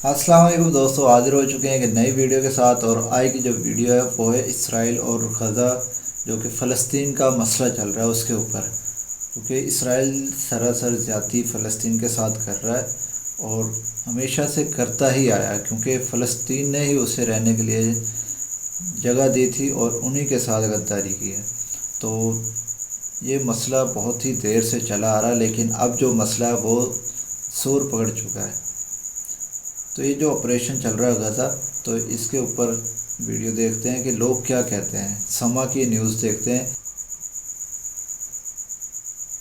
अस्सलाम वालेकुम दोस्तों, हाजिर हो चुके हैं एक नई वीडियो के साथ। और आज की जो वीडियो है वो है इसराइल और ग़ज़ा, जो कि फ़लस्तीन का मसला चल रहा है उसके ऊपर। क्योंकि इसराइल सरासर ज़्यादती फ़लस्तीन के साथ कर रहा है और हमेशा से करता ही आया है, क्योंकि फ़लस्तीन ने ही उसे रहने के लिए जगह दी थी और उन्हीं के साथ गद्दारी की है। तो ये मसला बहुत ही देर से चला आ रहा है, लेकिन अब जो मसला है वो सूर पकड़ चुका है। तो ये जो ऑपरेशन चल रहा है गज़ा, तो इसके ऊपर वीडियो देखते हैं कि लोग क्या कहते हैं। समा की न्यूज़ देखते हैं।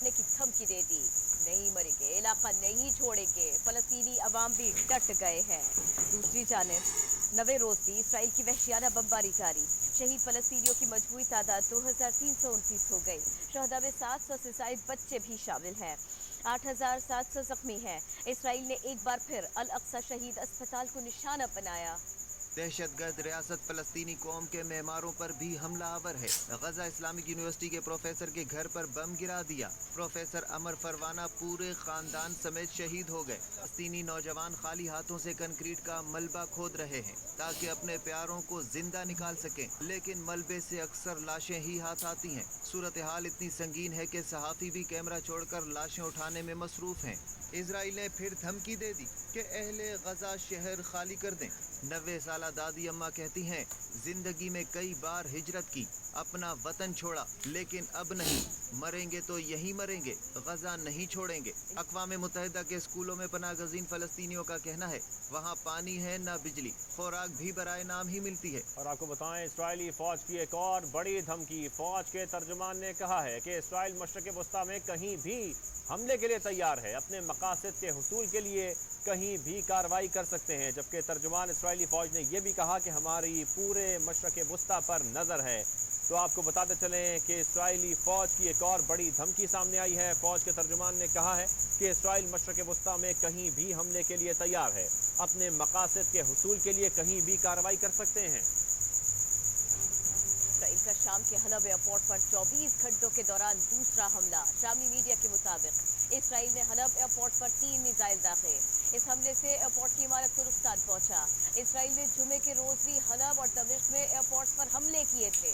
ने की धमकी दे दी, नहीं मरेंगे, इलाका नहीं छोड़ेंगे। फलस्तीनी अवाम भी डट गए हैं। दूसरी जानिब नवे रोज भी इसराइल की वहशियाना बमबारी जारी। शहीद फलस्तीनियों की मजमूई तादाद 2329 हो गई। शहदा में 700 से ज्यादा बच्चे भी शामिल हैं। 8700 जख्मी हैं। इसराइल ने एक बार फिर अल अक्सा शहीद अस्पताल को निशाना बनाया। दहशतगर्द रियासत फलस्तीनी कौम के मेहमारों पर भी हमला आवर है। गजा इस्लामिक यूनिवर्सिटी के प्रोफेसर के घर पर बम गिरा दिया। प्रोफेसर अमर फरवाना पूरे खानदान समेत शहीद हो गए। फलस्तीनी नौजवान खाली हाथों से कंक्रीट का मलबा खोद रहे हैं ताकि अपने प्यारों को जिंदा निकाल सकें, लेकिन मलबे से अक्सर लाशें ही हाथ आती हैं। सूरत हाल इतनी संगीन है कि सहाफी भी कैमरा छोड़कर लाशें उठाने में मसरूफ हैं। इसराइल ने फिर धमकी दे दी कि अहले गजा शहर खाली कर दें। 90 साल दादी अम्मा कहती हैं, जिंदगी में कई बार हिजरत की, अपना वतन छोड़ा, लेकिन अब नहीं, मरेंगे तो यहीं मरेंगे, गजा नहीं छोड़ेंगे। अक़वाम मुत्तहिदा के स्कूलों में पनाह गज़ीन फलस्तीनियों का कहना है, वहाँ पानी है न बिजली, खुराक भी बराए नाम ही मिलती है। और आपको बताएं, इसराइली फौज की एक और बड़ी धमकी। फौज के तर्जुमान ने कहा है कि इसराइल मशरक़ वस्ता में कहीं भी हमले के लिए तैयार है, अपने मकासद के हुसूल के लिए कहीं भी कार्रवाई कर सकते हैं। जबकि तर्जुमान इसराइली फौज ने यह भी कहा कि हमारी पूरे मशरक़ वस्ता पर नज़र है। तो आपको बताते चलें कि इसराइली फ़ौज की एक और बड़ी धमकी सामने आई है। फ़ौज के तर्जुमान ने कहा है कि इसराइल मशरक़ वस्ता में कहीं भी हमले के लिए तैयार है, अपने मकासद के हुसूल के लिए कहीं भी कार्रवाई कर सकते हैं। इसराइल का शाम के हलब एयरपोर्ट पर 24 घंटों के दौरान दूसरा हमला। शामी मीडिया के मुताबिक इसराइल ने हलब एयरपोर्ट पर 3 मिसाइल दागे। इस हमले से एयरपोर्ट की इमारत को नुकसान पहुंचा। इसराइल ने जुमे के रोज भी हलब और दमिश्क में एयरपोर्ट पर हमले किए थे।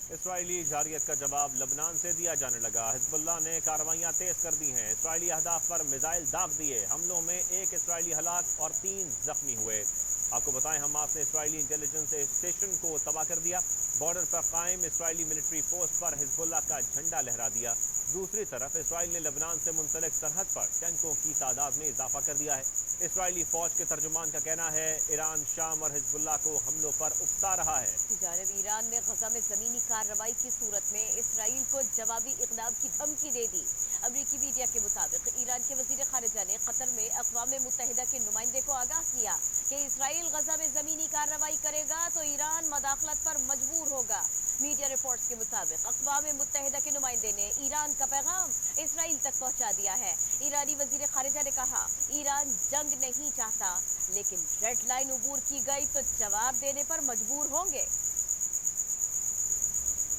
इसराइली जारियत का जवाब लबनान से दिया जाने लगा। हिजबुल्लाह ने कार्रवाइयां तेज कर दी हैं। इसराइली अहदाफ पर मिसाइल दाग दिए। हमलों में एक इसराइली हलाक और 3 जख्मी हुए। आपको बताएं, हमास ने इसराइली इंटेलिजेंस स्टेशन को तबाह कर दिया। बॉर्डर पर कायम इसराइली मिलिट्री पोस्ट पर हिजबुल्लाह का झंडा लहरा दिया। दूसरी तरफ इसराइल ने लबनान से मुंसलिक सरहद पर टैंकों की तादाद में इजाफा कर दिया है। इसराइली फौज के तर्जुमान का कहना है, ईरान शाम और हिजबुल्लाह को हमलों पर उकसा रहा है। जानिब ईरान ने गजा में जमीनी कार्रवाई की सूरत में इसराइल को जवाबी इक़दाम की धमकी दे दी। अमरीकी मीडिया के मुताबिक ईरान के वज़ीर ख़ारिजा ने कतर में अक़वाम मुत्तहिदा के नुमाइंदे को आगाह किया कि इसराइल गजा में ज़मीनी कार्रवाई करेगा तो ईरान मदाखलत पर मजबूर होगा। मीडिया रिपोर्ट्स के मुताबिक अक़वाम मुत्तहिदा के नुमाइंदे ने ईरान का पैगाम इसराइल तक पहुँचा दिया है। ईरानी वज़ीर ख़ारिजा ने कहा, ईरान जंग नहीं चाहता, लेकिन रेड लाइन अबूर की गई तो जवाब देने पर मजबूर होंगे।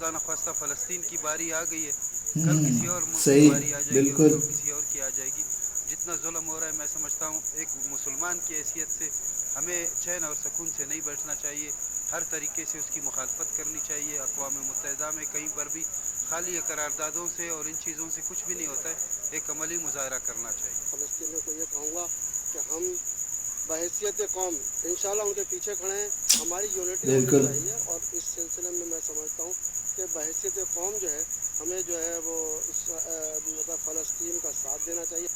ख्वास्ता फलस्तीन की बारी आ गई है, कल किसी और मुल्क सही, की बारी आ जाएगी, बिल्कुल। तो किसी और की आ जाएगी। जितना जुल्म हो रहा है, मैं समझता हूँ एक मुसलमान की हैसियत से हमें चैन और सुकून से नहीं बैठना चाहिए, हर तरीके से उसकी मुखालफत करनी चाहिए। अक़वाम मुत्तहिदा में कहीं पर भी खाली करारदादों से और इन चीज़ों से कुछ भी नहीं होता है, एक अमली मुजाहरा करना चाहिए। फ़लस्तीनियों को ये कहूँगा कि हम बहैसियत कौम इंशाल्लाह उनके पीछे खड़े हैं। हमारी यूनिटी होनी चाहिए और इस सिलसिले में मैं समझता हूँ कि बहैसियत कौम जो है हमें जो है वो मतलब फ़लस्तीन का साथ देना चाहिए।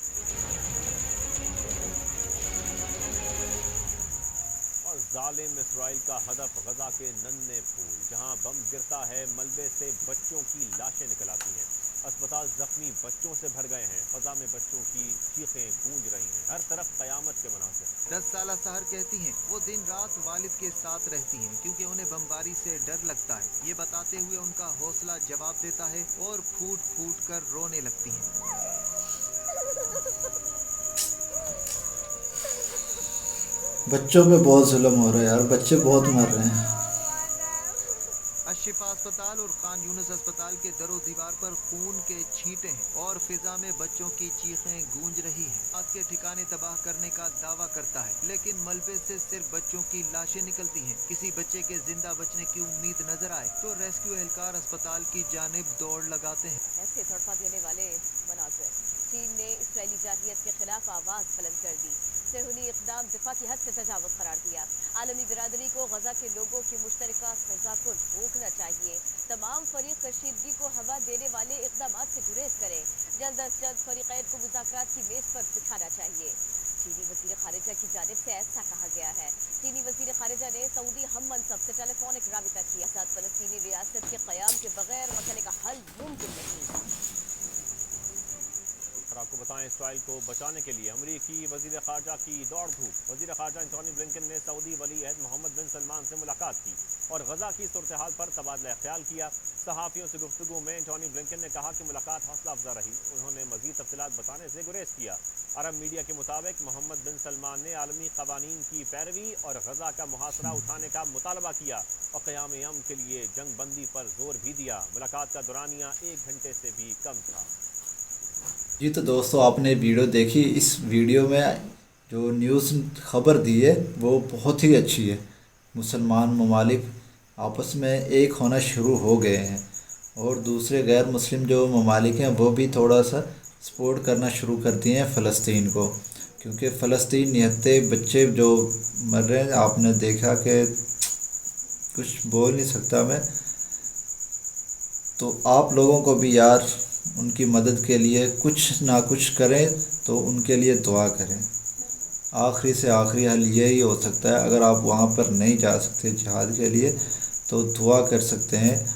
और जालिम इसराइल का हदफ गजा के नन्हे फूल, जहां बम गिरता है मलबे से बच्चों की लाशें निकल आती हैं। अस्पताल जख्मी बच्चों से भर गए हैं। फजा में बच्चों की चीखें गूंज रही हैं। हर तरफ कयामत के मनासिर। 10 साल सहर कहती हैं, वो दिन रात वालिद के साथ रहती हैं क्योंकि उन्हें बमबारी से डर लगता है। ये बताते हुए उनका हौसला जवाब देता है और फूट फूट कर रोने लगती हैं। बच्चों पे बहुत जुल्म हो रहा है यार, बच्चे बहुत मर रहे हैं। अशिफा अस्पताल और खान यूनिस अस्पताल के दरो दीवार पर खून के छींटे हैं और फिजा में बच्चों की चीखें गूंज रही हैं। आज के ठिकाने तबाह करने का दावा करता है, लेकिन मलबे से सिर्फ बच्चों की लाशें निकलती हैं। किसी बच्चे के जिंदा बचने की उम्मीद नजर आए तो रेस्क्यू एहलकार अस्पताल की जानिब दौड़ लगाते हैं। ऐसे तड़पा देने वाले मनाज़िर। चीन ने इस्राएली जारहियत के खिलाफ आवाज़ बुलंद कर दी। सेहूनी इक़दाम दिफा की हद से तजावुज़ करार दिया। आलमी बिरादरी को गजा के लोगों की मुश्तरका सज़ा को रोकना चाहिए। तमाम फरीक कशीदगी को हवा देने वाले इक़दामात से गुरेज करें। जल्द अज जल्द फरीक़ैन को मुज़ाकरात की मेज़ पर बिठाना चाहिए। चीनी वज़ीर ख़ारिजा की जानिब से ऐसा कहा गया है। चीनी वज़ीर ख़ारिजा ने सऊदी हम मनसब से टेलीफोनिक राबिता किया। साथ फ़लस्तीनी रियासत के क़याम के बगैर मसले का हल मुमकिन नहीं। और आपको बताएं, इसराइल को बचाने के लिए अमरीकी वज़ीर ख़ारजा की दौड़ धूप। वज़ीर ख़ारजा एंटोनी ब्लिंकन ने सऊदी वली अहद मोहम्मद बिन सलमान से मुलाकात की और गजा की सूरत हाल पर तबादला ख्याल किया। सहाफ़ियों से गुफ्तगू में एंटोनी ब्लिंकन ने कहा कि मुलाकात हौसला अफजा रही। उन्होंने मज़ीद तफसीलात बताने से गुरेज किया। अरब मीडिया के मुताबिक मोहम्मद बिन सलमान ने आलमी क़वानीन की पैरवी और गजा का मुहासरा उठाने का मुतालबा किया और क़याम यम के लिए जंग बंदी पर जोर भी दिया। मुलाकात का दौरानिया 1 घंटे से भी कम था। जी तो दोस्तों, आपने वीडियो देखी। इस वीडियो में जो न्यूज़ खबर दी है वो बहुत ही अच्छी है। मुसलमान ममालिक आपस में एक होना शुरू हो गए हैं और दूसरे गैर मुस्लिम जो ममालिक हैं वो भी थोड़ा सा सपोर्ट करना शुरू कर दिए हैं फ़लस्तीन को, क्योंकि फ़लस्तीन निहत्ते बच्चे जो मर रहे हैं आपने देखा कि कुछ बोल नहीं सकता मैं। तो आप लोगों को भी यार उनकी मदद के लिए कुछ ना कुछ करें, तो उनके लिए दुआ करें। आखिरी से आखिरी हल यही हो सकता है। अगर आप वहाँ पर नहीं जा सकते जिहाद के लिए तो दुआ कर सकते हैं